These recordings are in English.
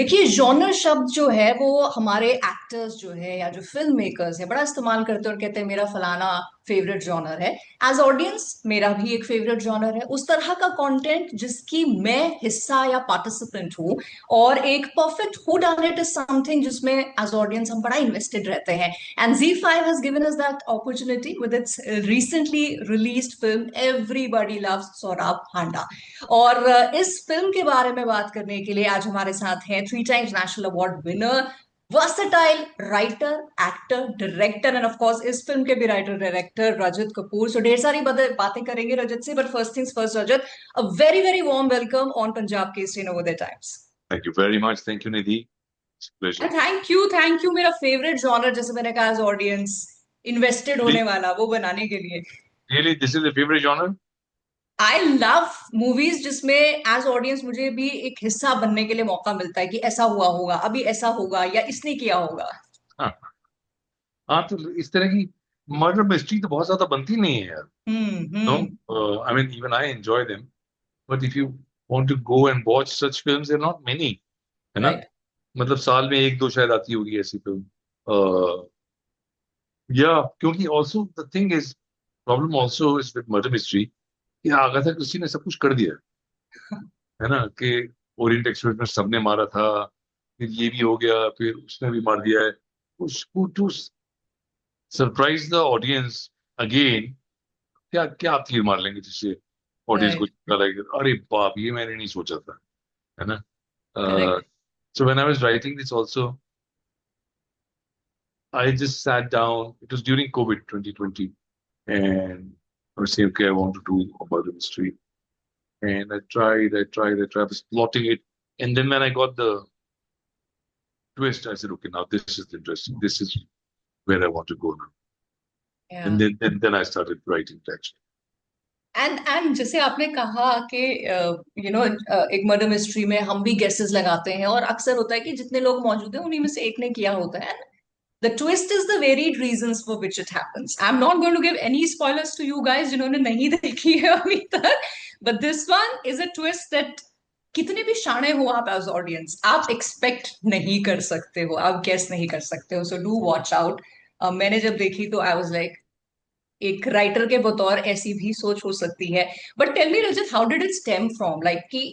देखिए जॉनर शब्द जो है वो हमारे एक्टर्स जो है या जो फिल्म मेकर्स है बड़ा इस्तेमाल करते हैं और कहते हैं मेरा फलाना फेवरेट जॉनर है। एज ऑडियंस मेरा भी एक फेवरेट जॉनर है, उस तरह का कंटेंट जिसकी मैं हिस्सा या पार्टिसिपेंट हूँ। और एक perfect who done it is something जिसमें एज ऑडियंस हम बड़ा इन्वेस्टेड रहते हैं। And Z5 has given us that opportunity with its recently released film Everybody Loves Saurabh Handa। और इस फिल्म के बारे में बात करने के लिए आज हमारे साथ हैं 3 times national award winner, versatile writer, actor, director and of course इस फिल्म के भी राइटर डायरेक्टर रजत कपूर। सो ढेर सारी बातें करेंगे रजत से, but first things first Rajat, a very very warm welcome on Punjab Kesari Navodaya times. Thank you very much. Thank you, Nidhi. It's a pleasure. Thank you मेरा favourite genre, जैसे मैंने कहा, एज ऑडियंस इन्वेस्टेड Really, होने वाला वो बनाने के लिए। really, this is a favorite genre? I love movies जिसमें एज ऑडियंस मुझे भी एक हिस्सा बनने के लिए मौका मिलता है कि ऐसा हुआ होगा, अभी ऐसा होगा या इसने किया होगा। हाँ हाँ, तो इस तरह की मर्डर मिस्ट्री तो बहुत ज्यादा बनती नहीं है यार. No, hmm. I mean even I enjoy them, but if you want to go and watch such films there not many, है ना. राइट। मतलब साल में एक दो शायद आती होगी ऐसी फिल्म. या क्योंकि also the thing is, problem also is with murder mystery कि आगाथा क्रिस्टी ने सब कुछ कर दिया है ना. कि ओरिएंट एक्सप्रेस में सबने मारा था, फिर ये भी हो गया, फिर उसने भी मार दिया है. उसको to surprise the audience again, क्या क्या आप तीर मार लेंगे जिससे ऑडियंस को राइट। लगेगा अरे बाप ये मैंने नहीं सोचा था, है ना. Correct. So when I was writing this also, I just sat down. It was during COVID 2020, and I was saying, okay, I want to do a murder mystery. And I was plotting it. And then when I got the twist, I said, okay, now this is interesting. This is where I want to go now. And then I started writing text. And जैसे आपने कहा कि एक murder mystery में हम भी guesses लगाते हैं और अक्सर होता है कि जितने लोग मौजूद हैं उन्हीं में से एक ने किया होता है। The twist is the varied reasons for which it happens. I'm not going to give any spoilers to you guys जिन्होंने नहीं देखी है अभी तक, but this one is a twist that कितने भी शाणे हो आप एज ऑडियंस आप एक्सपेक्ट नहीं कर सकते हो, आप गेस नहीं कर सकते हो। So do watch out. मैंने जब देखी तो आई वाज लाइक, एक राइटर के बतौर ऐसी भी सोच हो सकती है। But tell me Rajat, how did it stem from, like कि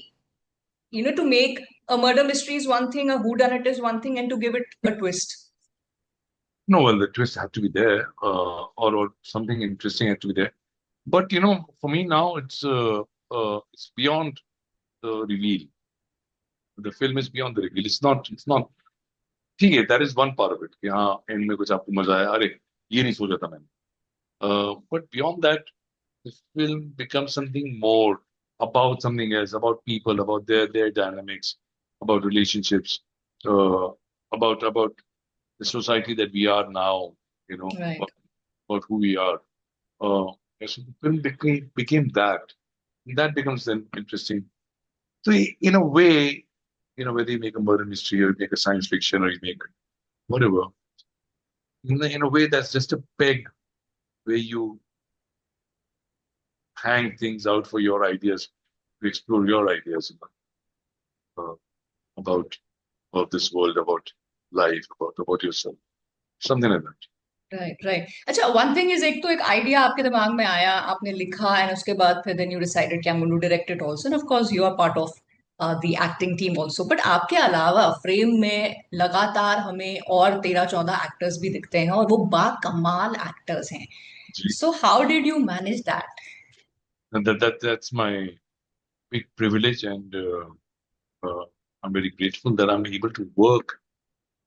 to make a murder mystery is one thing, a who done it is one thing, and to give it a twist. No, well, the twist had to be there, or something interesting had to be there. But for me now, it's beyond the reveal. The film is beyond the reveal. It's not. ठीक है, that is one part of it. कि हाँ and में कुछ आपको मजा आया, अरे ये नहीं सोचा था मैंने. But beyond that, the film becomes something more, about something else, about people, about their dynamics, about relationships, uh, about the society that we are now, Right. about who we are. So the film became that. That becomes then interesting. So in a way, whether you make a murder mystery or you make a science fiction or you make whatever, in a way that's just a peg where you hang things out for your ideas, to explore your ideas uh, about about this world, about life, about yourself, something like that. Right right. अच्छा, one thing is, एक तो एक idea आपके दिमाग में आया, आपने लिखा एंड उसके बाद फिर देन यू डिसाइडेड कि I am going to direct it also, and of course you are part of the acting team also. But आपके अलावा फ्रेम में लगातार हमें और 13-14 एक्टर्स भी दिखते हैं और वो बा कमाल एक्टर्स हैं। Gee, so how did you manage that? and that's my big privilege, and uh, I'm very grateful that I'm able to work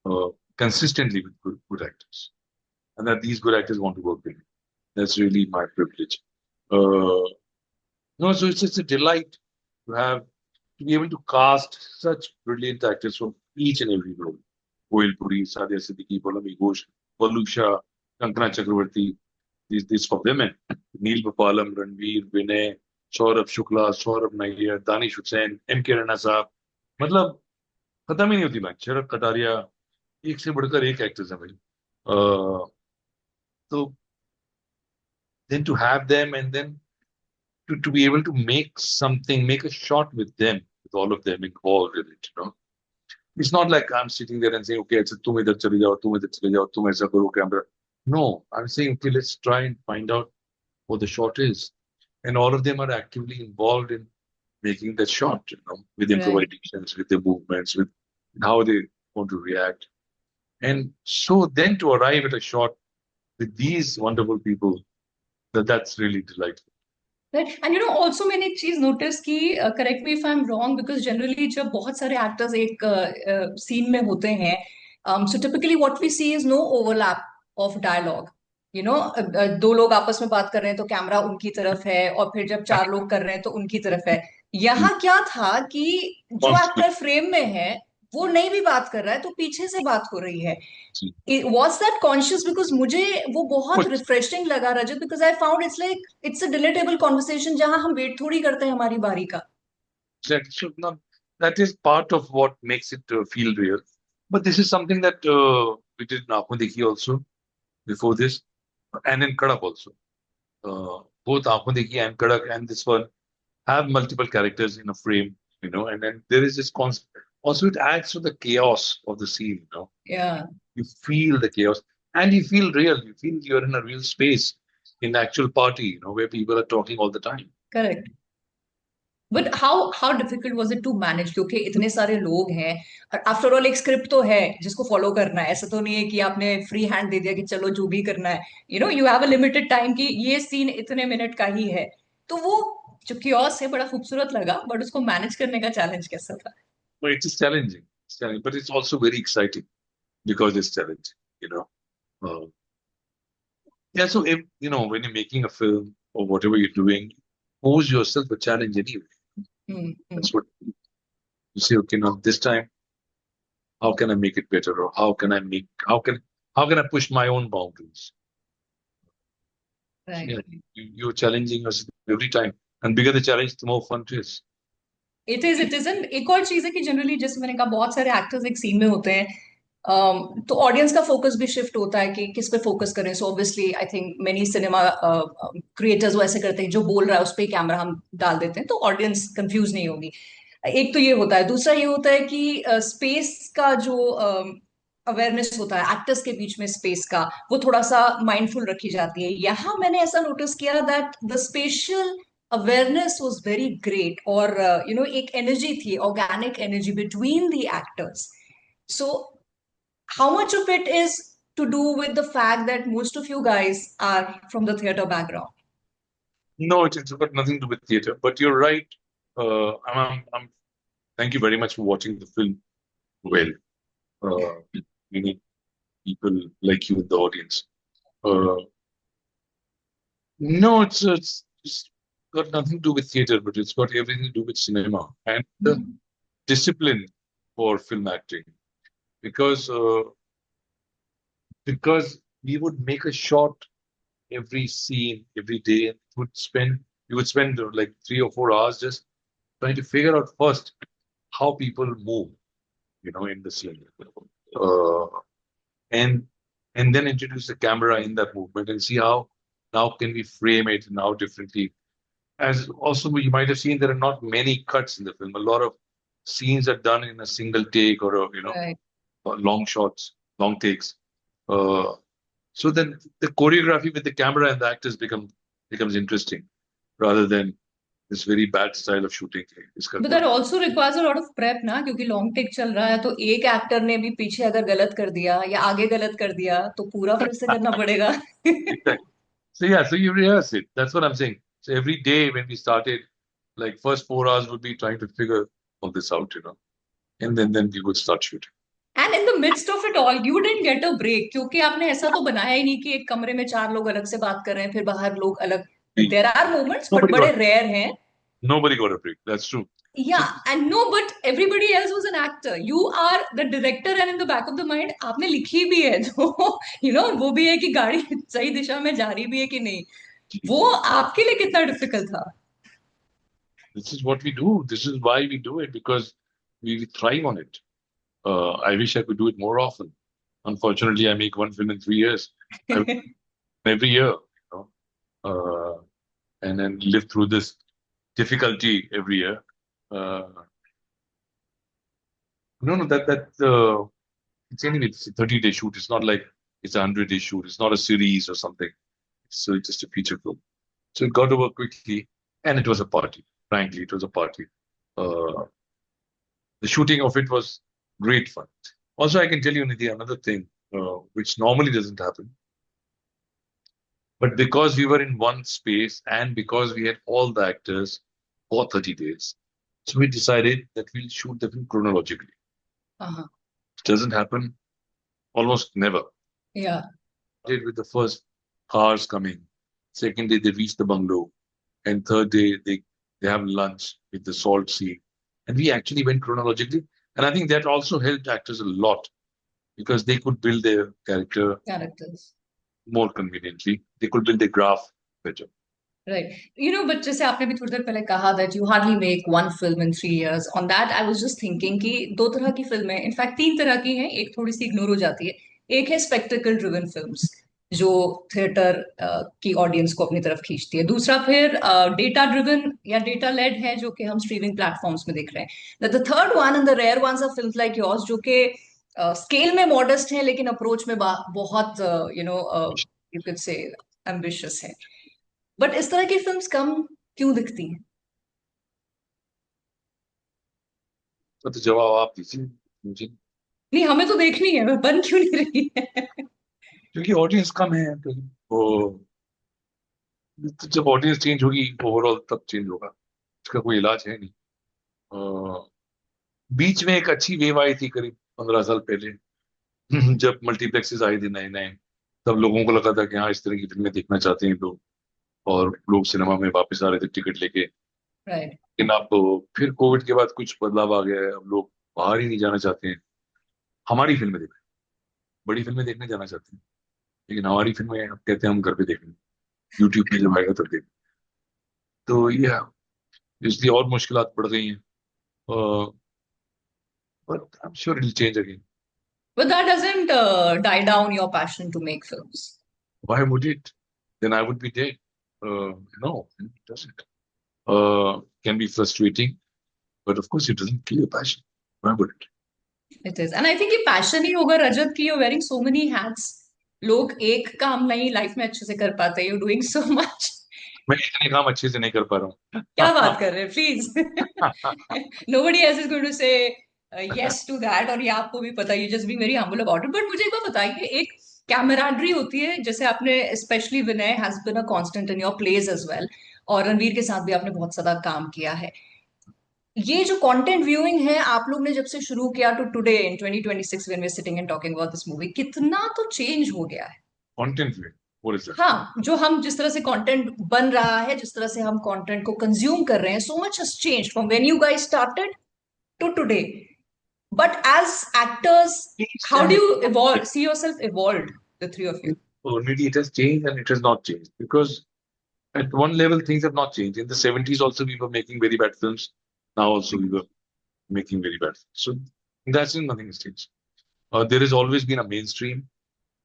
uh, consistently with good actors, and that these good actors want to work with me. That's really my privilege. Uh, no, so it's a delight to have to be able to cast such brilliant actors from each and every role. Koil Puri, Sadia Siddiqui, Pallavi Ghosh, Valusha, Kankana Chakravarti, these for women. Neil Bapalam, Ranveer, Vinay, Saurabh Shukla, Saurabh Nair, Danish Hussain, M.K. Rana साहब. मतलब खत्म ही नहीं होती. मैं शरद कटारिया, एक से बढ़कर एक एक्टर्स हैं भाई. तो then to have them, and then to be able to make something, make a shot with them, with all of them involved in it, It's not like I'm sitting there and saying, okay, it's तुम इधर चले जाओ, तुम इधर चले जाओ, तुम ऐसा करो camera. No, I'm saying, okay, let's try and find out what the shot is. And all of them are actively involved in making that shot, with Right. improvisations, with the movements, with how they want to react. And so then to arrive at a shot with these wonderful people, that's really delightful. Right. And also मैंने एक चीज notice की, correct me if I am wrong, because generally जब बहुत सारे actors एक scene में होते हैं, so typically what we see is no overlap of dialogue. दो लोग आपस में बात कर रहे हैं तो कैमरा उनकी तरफ है, और फिर जब चार लोग कर रहे हैं तो उनकी तरफ है। यहाँ क्या था कि जो Constantly. एक्टर फ्रेम में है वो नहीं भी बात कर रहा है तो पीछे से बात हो रही है। See, was that conscious? Because मुझे वो बहुत but रिफ्रेशिंग लगा रजत, because I found it's like it's a deletable conversation जहां हम वेट थोड़ी करते हैं हमारी बारी का। that is part of what makes it feel real. But this is something that we did in Aankhon Dekhi also before this, and in Kadak also. Both Aankhon Dekhi and Kadak and this one have multiple characters in a frame, and then there is this constant. Also, it adds to the chaos of the scene. Yeah, You feel the chaos and you feel real. You feel you're in a real space in the actual party, where people are talking all the time. correct. But how difficult was it to manage, क्योंकि इतने सारे लोग हैं और after all एक script तो है जिसको फॉलो करना है। ऐसा तो नहीं है कि आपने फ्री हैंड दे दिया कि चलो जो भी करना है, you have a limited time कि ये सीन इतने मिनट का ही है। तो वो जो कियोस है बड़ा खूबसूरत लगा, बट उसको मैनेज करने का चैलेंज कैसा था? But it is challenging. It's challenging, but it's also very exciting because it's challenging, you know. Uh, yeah, so if, when you're making a film or whatever you're doing, pose yourself a challenge anyway. Hmm. That's what you say, okay, now this time, how can I make it better? Or how can I push my own boundaries? So, right. yeah, you're challenging us every time. And bigger the challenge, the more fun it is. It is and एक और चीज है कि generally जैसे मैंने कहा बहुत सारे एक्टर्स एक सीन में होते हैं, तो ऑडियंस का फोकस भी शिफ्ट होता है कि किस पे फोकस करें। So obviously I think many cinema creators वो ऐसे करते हैं, जो बोल रहा है उस पर कैमरा हम डाल देते हैं तो ऑडियंस कंफ्यूज नहीं होगी। एक तो ये होता है, दूसरा ये होता है कि स्पेस का जो अवेयरनेस होता है एक्टर्स के बीच में, स्पेस का वो थोड़ा सा माइंडफुल रखी जाती है। यहाँ मैंने ऐसा नोटिस किया that the special awareness was very great, और एक एनर्जी थी, organic energy between the actors. So how much of it is to do with the fact that most of you guys are from the theater background? No, it's got nothing to do with theater. But you're right. Thank you very much for watching the film. Well, we need people like you in the audience. Uh, no, it's got nothing to do with theater, but it's got everything to do with cinema and the discipline for film acting. Because we would make a shot every scene every day, and you would spend like 3 or 4 hours just trying to figure out first how people move, in the scene, uh, and and then introduce the camera in that movement and see how now can we frame it now differently. As also you might have seen, there are not many cuts in the film. A lot of scenes are done in a single take or Right. long shots, long takes. Uh, so then the choreography with the camera and the actors becomes interesting rather than this very bad style of shooting. इसका But that कोई- also requires a lot of prep ना, क्योंकि long take चल रहा है तो एक actor ने भी पीछे अगर गलत कर दिया या आगे गलत कर दिया तो पूरा फिर से करना पड़ेगा। Exactly. So yeah, so you rehearse it. That's what I'm saying. So every day when we started, like first 4 hours would be trying to figure all this out, and then we would start shooting. And in the midst of it all you didn't get a break, क्योंकि आपने ऐसा तो बनाया ही नहीं कि एक कमरे में चार लोग अलग से बात कर रहे हैं फिर बाहर लोग अलग। There are moments but Nobody बड़े got रेयर हैं। nobody got a break. That's true. So Yeah, and no, but everybody else was an actor. You are the director, and in the back of the mind, आपने लिखी भी है जो वो भी है कि गाड़ी सही दिशा में जा रही भी है कि नहीं। वो आपके लिए कितना डिफिकल्ट था? this is what we do. This is why we do it because we thrive on it. I wish I could do it more often. Unfortunately, I make one film in 3 years. Every year, and then live through this difficulty every year. Uh, No, it's anyway, it's a 30-day shoot. It's not like it's a 100-day shoot. It's not a series or something. So it's just a feature film. So it got over quickly, and it was a party. Frankly, it was a party. Uh, the shooting of it was great fun. Also, I can tell you, Nidhi, another thing which normally doesn't happen. But because we were in one space and because we had all the actors for 30 days, so we decided that we'll shoot the film chronologically. Uh-huh. It doesn't happen almost never. Yeah. Started with the first cars coming. Second day, they reach the bungalow. And third day, they have lunch with the salt sea. And we actually went chronologically. And I think that also helped actors a lot because they could build their character Characters. more conveniently. They could build their graph better. Right. But जैसे आपने भी थोड़ी देर पहले कहा that you hardly make one film in 3 years. On that, I was just thinking कि दो तरह की फिल्में, इनफैक्ट तीन तरह की हैं, एक थोड़ी सी इग्नोर हो जाती है. एक है स्पेक्टिकल ड्रिवन फिल्म्स जो थिएटर की ऑडियंस को अपनी तरफ खींचती है. दूसरा फिर डेटा ड्रिवन या डेटा लेड है जो कि हम स्ट्रीमिंग प्लेटफॉर्म्स में देख रहे हैं. The third one and the rare ones are films like yours जो कि स्केल में मॉडेस्ट हैं लेकिन अप्रोच में बहुत यू कैन से एम्बिशियस है. बट इस तरह की फिल्म्स कम क्यों दिखती हैं? तो जवाब आप दीजिए मुझे। नहीं, हमें तो देखनी है, बन क्यों नहीं रही है? क्योंकि ऑडियंस कम है तो वो तो जब ऑडियंस चेंज होगी ओवरऑल तब चेंज होगा। इसका कोई इलाज है नहीं। बीच में एक अच्छी वेव आई थी करीब 15 साल पहले जब मल्टीप्लेक्सेस आए थे नए नए, तब लोगों को लगा था कि हाँ इस तरह की फिल्में देखना चाहते हैं लोग और लोग सिनेमा में वापस आ रहे थे टिकट लेके। राइट. लेकिन अब फिर कोविड के बाद कुछ बदलाव आ गया है, अब लोग बाहर ही नहीं जाना चाहते हैं हमारी फिल्में देखने, बड़ी फिल्में देखने जाना चाहते हैं, लेकिन हमारी फिल्में अब कहते हैं हम घर पे देखेंगे, यूट्यूब पे जब आएगा तब देखेंगे। तो ये इसलिए और मुश्किलात बढ़ गई हैं, but I am sure it will change again. But that doesn't die down your passion to make films. Why would it? Then I would be dead. No, it doesn't. Can be frustrating, but of course it doesn't kill your passion. Why would it? It is. And I think ये passion ही होगा रजत की you're wearing so many hats. लोग एक काम नहीं life में अच्छे से कर पाते. You're doing so much. मैं इतने काम अच्छे से नहीं कर पा रहा क्या हूँ। बात कर रहे हैं please. Nobody else is going to say yes to that. और ये आपको भी पता है, you just being very humble about it. But मुझे एक बात बताइए, एक कैमराडरी होती है जैसे आपने specially Vinay has been a constant in your plays as well, और रणवीर के साथ भी आपने बहुत ज्यादा काम किया है. ये जो कंटेंट व्यूइंग है आप लोग ने जब से शुरू किया टू टुडे इन 2026 when we are sitting and talking about this movie, कितना तो चेंज हो गया है. Content में, what is that? हाँ, जो हम जिस तरह से कंटेंट बन रहा है, जिस तरह से हम कंटेंट को कंज्यूम कर रहे हैं, so much has changed from when you guys started to today. But as actors, how do you evolve, see yourself evolved, the three of you? Maybe it has changed and it has not changed because at one level things have not changed. In the 70s also we were making very bad films. Now also we were making very bad films. So in that sense nothing has changed. There has always been a mainstream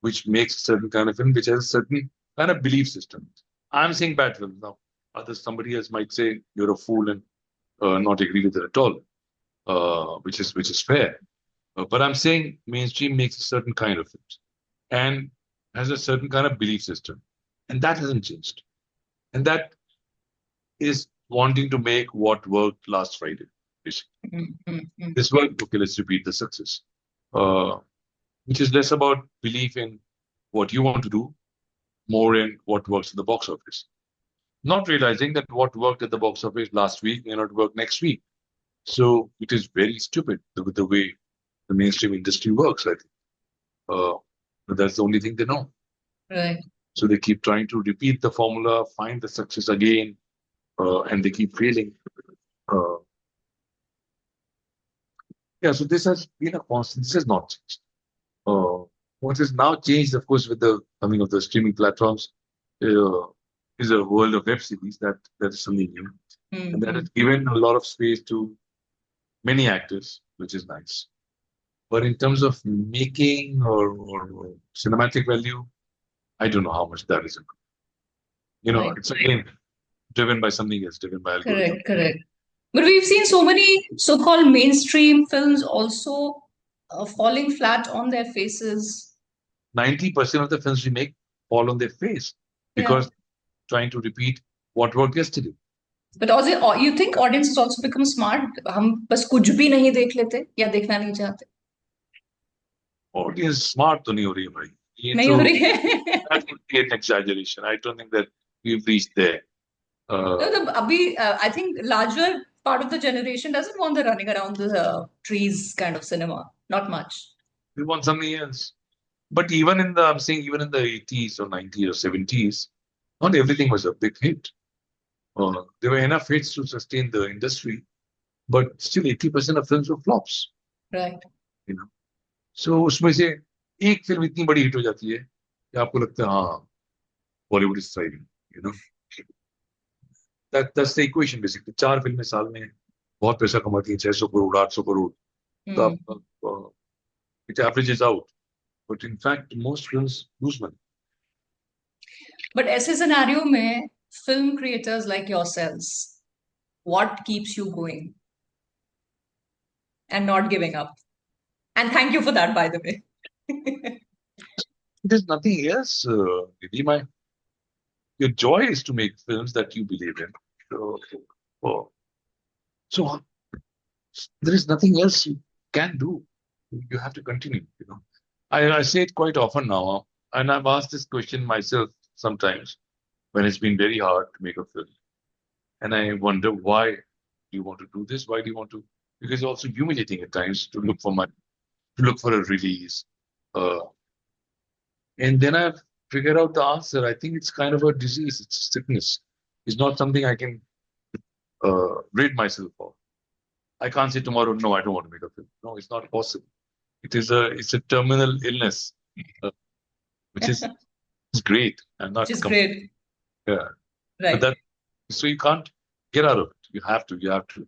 which makes a certain kind of film, which has a certain kind of belief system. I'm saying bad films now. Others, somebody else might say you're a fool and not agree with it at all, which is fair. But I'm saying mainstream makes a certain kind of films and has a certain kind of belief system, and that hasn't changed. And that is wanting to make what worked last Friday. Basically. This worked. Okay, let's repeat the success. Which is less about belief in what you want to do, more in what works at the box office. Not realizing that what worked at the box office last week may not work next week. So it is very stupid the way the mainstream industry works, I think. But that's the only thing they know. Right. So they keep trying to repeat the formula, find the success again, and they keep failing. Yeah, so this has been a constant. This has not changed. What has now changed, of course, with the coming of the streaming platforms, is a world of web series that is something new, and that has given a lot of space to many actors, which is nice. But in terms of making or cinematic value, I don't know how much that is. Right. It's again driven by something else, driven by algorithm. Correct. But we've seen so many so-called mainstream films also falling flat on their faces. 90% of the films we make fall on their face Yeah. because trying to repeat what worked yesterday. But also, you think audiences also become smart? हम बस कुछ भी नहीं देख लेते या देखना नहीं चाहते? Audience smart तो नहीं हो रही है भाई. ये नहीं तो हो रही है. that would be an exaggeration. I don't think that we've reached there. Uh, मतलब अभी I think larger part of the generation doesn't want the running around the trees kind of cinema. Not much. we want something else. But even in the, I'm saying even in the 80s or 90s or 70s, not everything was a big hit. There were enough hits to sustain the industry, but still 80% of films were flops. Right. You know, so उसमें से एक film इतनी बड़ी hit हो जाती है कि आपको लगता है हाँ Bollywood is thriving. You know, that's the equation basically. चार फिल्में साल में बहुत पैसा कमाती हैं, 600 करोड़ 800 करोड़. तो Hmm. आप it averages out, but in fact most films lose money. But ऐसे सिनेरियो में film creators like yourselves, what keeps you going and not giving up? And thank you for that, by the way. There's nothing else, Nidhi. Your joy is to make films that you believe in. So, oh, so there is nothing else you can do. You have to continue. You know, I say it quite often now, and I've asked this question myself sometimes when it's been very hard to make a film, and I wonder why do you want to do this? Why do you want to? Because it's also humiliating at times to look for money, to look for a release, uh, and then I've figured out the answer. I think it's kind of a disease. It's sickness. It's not something I can rid myself of. I can't say tomorrow, no, I don't want to make a film. No, it's not possible. It's a terminal illness, uh, which is great. I'm Which not is great. yeah, but Right. that so you can't get out of it. You have to. You have to.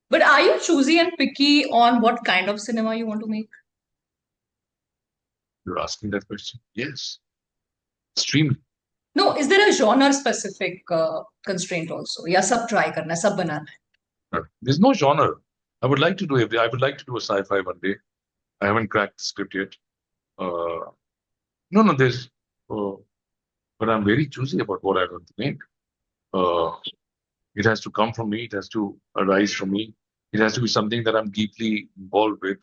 But are you choosy and picky on what kind of cinema you want to make? You're asking that question. Yes, extremely. No, is there a genre specific constraint also? या सब try करना है, सब बनाना है. There's no genre. I would like to do every. I would like to do a sci-fi one day. I haven't cracked the script yet. No, no, there's. Uh, but I'm very choosy about what I want to make. Uh, It has to come from me. It has to arise from me. It has to be something that I'm deeply involved with.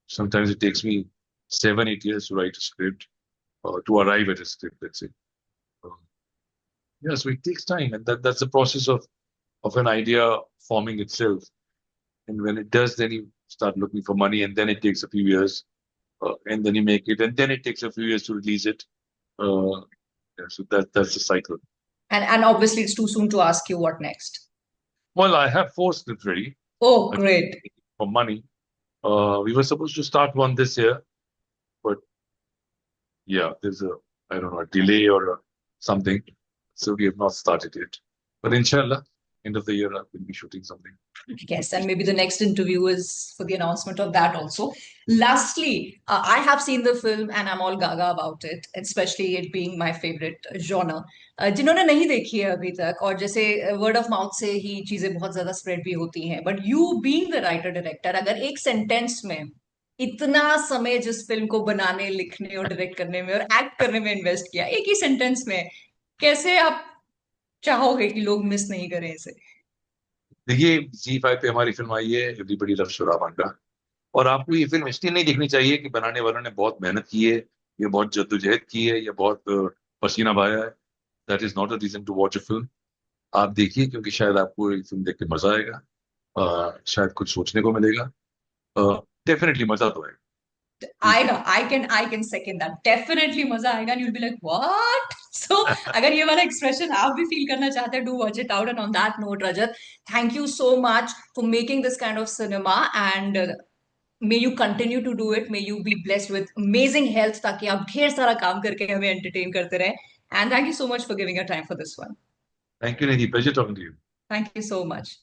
Sometimes it takes me 7, 8 years to write a script, to arrive at a script, let's say. Uh, yeah, so it takes time, and that's the process of an idea forming itself. And when it does, then you start looking for money, and then it takes a few years, and then you make it, and then it takes a few years to release it. Yeah, so that's the cycle. And obviously it's too soon to ask you what next. Well, I have 4 scripts ready. Oh, great. For money. We were supposed to start one this year, but yeah, there's I don't know, a delay or something. So we have not started it. But inshallah, end of the year, I will be shooting something. Yes, and maybe the next interview is for the announcement of that also. Lastly, I have seen the film and I'm all gaga about it, especially it being my favorite genre. जिन्होंने नहीं देखी है अभी तक और जैसे word of mouth से ही चीजें बहुत ज्यादा स्प्रेड भी होती हैं, but you being the writer director, अगर एक सेंटेंस में इतना समय जिस फिल्म को बनाने, लिखने और डायरेक्ट करने में और एक्ट करने में इन्वेस्ट किया, एक ही सेंटेंस में, कैसे आप चाहोगे कि लोग मिस नहीं करें इसे? देखिए, Zee5 पे हमारी फिल्म आई है एवरीबॉडी लव्स शोराबांडा, और आपको ये फिल्म इसलिए नहीं देखनी चाहिए कि बनाने वालों ने बहुत मेहनत की है, ये बहुत जद्दोजहद की है, या बहुत पसीना बहाया है. That is not a reason to watch a film. आप देखिए क्योंकि शायद आपको ये फिल्म देख के मजा आएगा, शायद कुछ सोचने को मिलेगा. डेफिनेटली मजा तो आएगा. आएगा. I can second that. Definitely मजा आएगा. You will be like what. So अगर ये वाला एक्सप्रेशन आप भी फील करना चाहते हैं, do watch it out. And on that note, Rajat, thank you so much for making this kind of cinema and may you continue to do it. May you be blessed with amazing health, ताकि आप ढेर सारा काम करके हमें entertain करते रहें. And thank you so much for giving a time for this one. Thank you Nidhi, pleasure talking to you. Thank you so much.